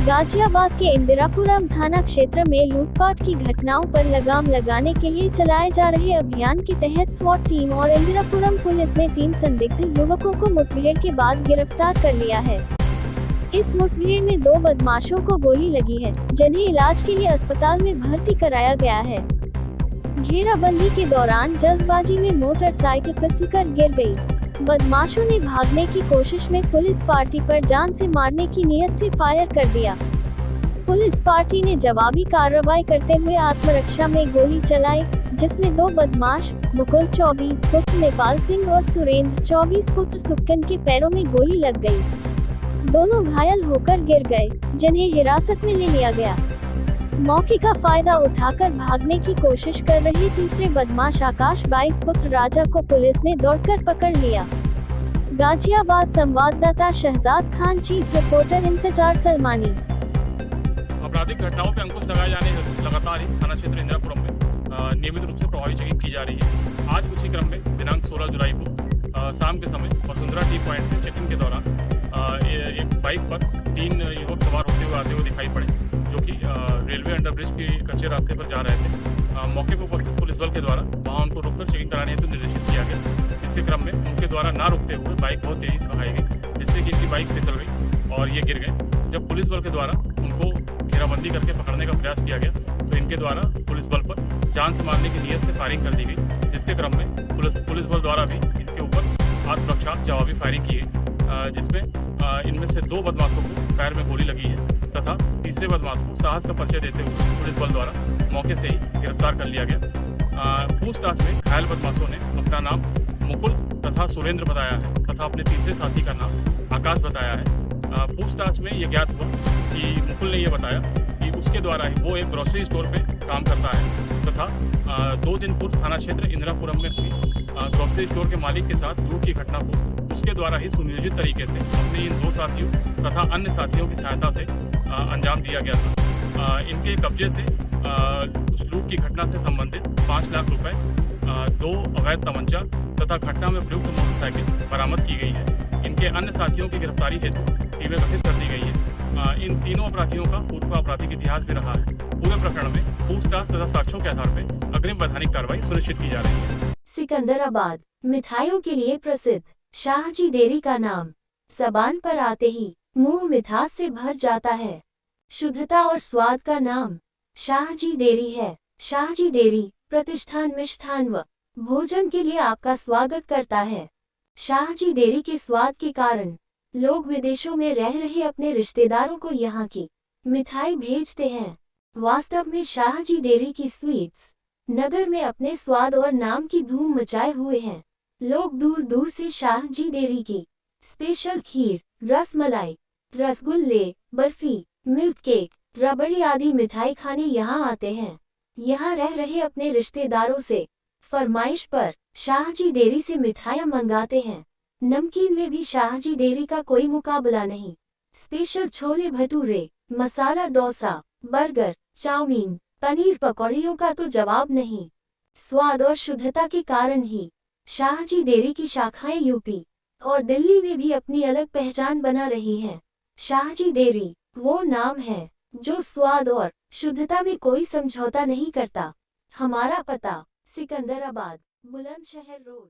गाजियाबाद के इंदिरापुरम थाना क्षेत्र में लूटपाट की घटनाओं पर लगाम लगाने के लिए चलाए जा रहे अभियान के तहत स्वाट टीम और इंदिरापुरम पुलिस ने 3 संदिग्ध युवकों को मुठभेड़ के बाद गिरफ्तार कर लिया है। इस मुठभेड़ में 2 बदमाशों को गोली लगी है, जिन्हें इलाज के लिए अस्पताल में भर्ती कराया गया है। घेराबंदी के दौरान जल्दबाजी में मोटरसाइकिल फिसलकर गिर गई। बदमाशों ने भागने की कोशिश में पुलिस पार्टी पर जान से मारने की नीयत से फायर कर दिया। पुलिस पार्टी ने जवाबी कार्रवाई करते हुए आत्मरक्षा में गोली चलाई, जिसमें 2 बदमाश मुकुल 24 पुत्र नेपाल सिंह और सुरेंद्र 24 पुत्र सुक्कन के पैरों में गोली लग गई। दोनों घायल होकर गिर गए, जिन्हें हिरासत में ले लिया गया। मौके का फायदा उठाकर भागने की कोशिश कर रहे तीसरे बदमाश आकाश 22 पुत्र राजा को पुलिस ने दौड़कर पकड़ लिया। गाजियाबाद संवाददाता शहजाद खान, चीफ रिपोर्टर इंतजार सलमानी। आपराधिक घटनाओं पर अंकुश लगाए जाने हेतु लगातार ही थाना क्षेत्र इंदिरापुरम में नियमित रूप से प्रभावी चेकिंग की जा रही है। आज उसी क्रम में दिनांक 16 जुलाई को शाम के समय वसुंधरा टी पॉइंट में चेकिंग के दौरान एक बाइक पर 3 युवक सवार होते हुए आते हुए दिखाई पड़े, जो कि रेलवे अंडरब्रिज के कच्चे रास्ते पर जा रहे थे। मौके पर उपस्थित पुलिस बल के द्वारा वहां उनको रोककर चेकिंग कराने हेतु निर्देशित किया गया। इसके क्रम में उनके द्वारा ना रुकते हुए बाइक बहुत तेजी से भगाई गई, जिससे कि इनकी बाइक फिसल गई और ये गिर गए। जब पुलिस बल के द्वारा उनको घेराबंदी करके पकड़ने का प्रयास किया गया, तो इनके द्वारा पुलिस बल पर जान से मारने की नीयत से फायरिंग कर दी गई, जिसके क्रम में पुलिस बल द्वारा भी इनके ऊपर आत्मरक्षा जवाबी फायरिंग की गई, जिसमें इनमें से 2 बदमाशों को पैर में गोली लगी है तथा तीसरे बदमाश को साहस का परिचय देते हुए पुलिस बल द्वारा मौके से ही गिरफ्तार कर लिया गया। पूछताछ में घायल बदमाशों ने अपना नाम मुकुल तथा सुरेंद्र बताया है तथा अपने तीसरे साथी का नाम आकाश बताया है। पूछताछ में ये ज्ञात हुआ कि मुकुल ने यह बताया कि उसके द्वारा ही वो एक ग्रोसरी स्टोर पे काम करता है तथा 2 दिन पूर्व थाना क्षेत्र इंदिरापुरम में हुई ग्रोसरी स्टोर के मालिक के साथ लूट की घटना को उसके द्वारा ही सुनियोजित तरीके से अपने इन 2 साथियों तथा अन्य साथियों की सहायता से अंजाम दिया गया था। इनके कब्जे से उस लूट की घटना से संबंधित 5 लाख रुपए, 2 अवैध तमंचा तथा घटना में प्रयुक्त मोटरसाइकिल बरामद की गई है। इनके अन्य साथियों की गिरफ्तारी हेतु टीमें गठित कर दी गई है। इन तीनों अपराधियों का पूर्व का आपराधिक इतिहास भी रहा है। पूरे प्रकरण में पूछताछ तथा साक्ष्यों के आधार पर अग्रिम वैधानिक कार्रवाई सुनिश्चित की जा रही है। सिकंदराबाद मिठाइयों के लिए प्रसिद्ध शाहजी डेयरी का नाम ज़बान पर आते ही मुंह मिठास से भर जाता है। शुद्धता और स्वाद का नाम शाहजी डेयरी है। शाहजी डेयरी प्रतिष्ठान मिष्ठान व भोजन के लिए आपका स्वागत करता है। शाहजी डेयरी के स्वाद के कारण लोग विदेशों में रह रहे अपने रिश्तेदारों को यहाँ की मिठाई भेजते हैं। वास्तव में शाहजी डेयरी की स्वीट्स नगर में अपने स्वाद और नाम की धूम मचाए हुए हैं। लोग दूर दूर से शाहजी डेयरी की स्पेशल खीर, रसमलाई, रसगुल्ले, बर्फी, मिल्क केक, रबड़ी आदि मिठाई खाने यहाँ आते हैं। यहाँ रह रहे अपने रिश्तेदारों से फरमाइश पर शाहजी डेयरी से मिठाइयाँ मंगाते हैं। नमकीन में भी शाहजी डेयरी का कोई मुकाबला नहीं। Special chole bhature, masala dosa, burger, chowmein, paneer पकौड़ियों का तो जवाब नहीं। स्वाद और शुद्धता के कारण ही शाहजी डेयरी की शाखाएं यूपी और दिल्ली में भी अपनी अलग पहचान बना रही हैं। शाहजी डेयरी वो नाम है जो स्वाद और शुद्धता में कोई समझौता नहीं करता। हमारा पता सिकंदराबाद, बुलंदशहर रोड।